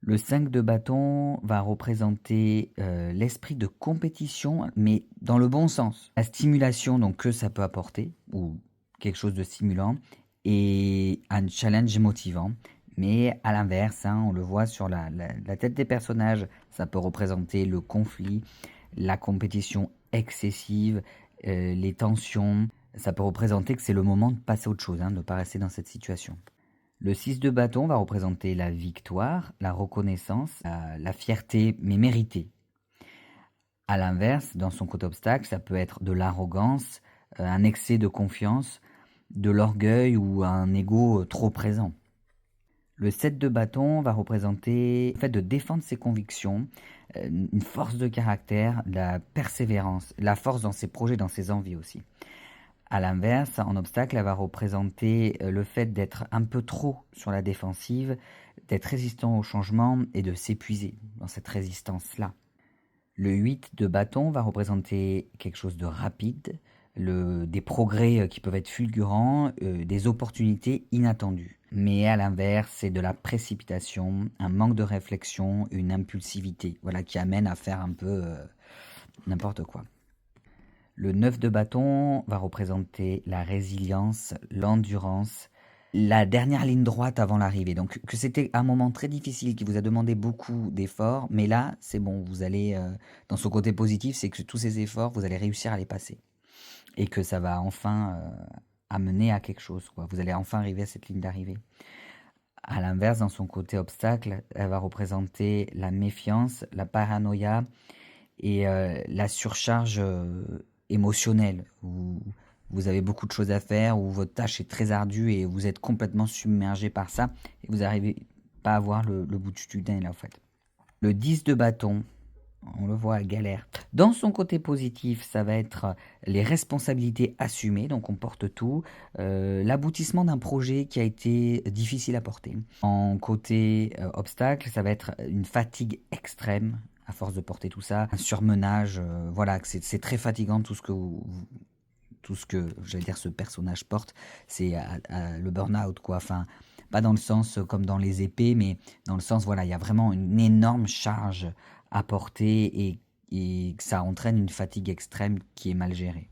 Le 5 de bâton va représenter l'esprit de compétition, mais dans le bon sens. La stimulation donc, que ça peut apporter, ou quelque chose de stimulant, et un challenge motivant. Mais à l'inverse, hein, on le voit sur la tête des personnages, ça peut représenter le conflit, la compétition excessive, les tensions. Ça peut représenter que c'est le moment de passer à autre chose, hein, de ne pas rester dans cette situation. Le 6 de bâton va représenter la victoire, la reconnaissance, la fierté, mais méritée. À l'inverse, dans son côté obstacle, ça peut être de l'arrogance, un excès de confiance, de l'orgueil ou un ego trop présent. Le 7 de bâton va représenter le fait de défendre ses convictions, une force de caractère, la persévérance, la force dans ses projets, dans ses envies aussi. À l'inverse, en obstacle, elle va représenter le fait d'être un peu trop sur la défensive, d'être résistant au changement et de s'épuiser dans cette résistance-là. Le 8 de bâton va représenter quelque chose de rapide, des progrès qui peuvent être fulgurants, des opportunités inattendues. Mais à l'inverse, c'est de la précipitation, un manque de réflexion, une impulsivité, voilà, qui amène à faire un peu n'importe quoi. Le 9 de bâton va représenter la résilience, l'endurance, la dernière ligne droite avant l'arrivée. Donc que c'était un moment très difficile qui vous a demandé beaucoup d'efforts, mais là, c'est bon, vous allez, dans son côté positif, c'est que tous ces efforts, vous allez réussir à les passer. Et que ça va enfin amener à quelque chose, quoi. Vous allez enfin arriver à cette ligne d'arrivée. À l'inverse, dans son côté obstacle, elle va représenter la méfiance, la paranoïa, et la surcharge émotionnelle, où vous avez beaucoup de choses à faire, où votre tâche est très ardue et vous êtes complètement submergé par ça, et vous n'arrivez pas à voir le bout du tunnel en fait. Le 10 de bâton, on le voit, galère. Dans son côté positif, ça va être les responsabilités assumées, donc on porte tout, l'aboutissement d'un projet qui a été difficile à porter. En côté obstacle, ça va être une fatigue extrême à force de porter tout ça, un surmenage, voilà, c'est très fatigant tout ce que tout ce que, j'allais dire, ce personnage porte, c'est le burn-out, quoi. Enfin, pas dans le sens comme dans les épées, mais dans le sens, voilà, il y a vraiment une énorme charge à porter et que ça entraîne une fatigue extrême qui est mal gérée.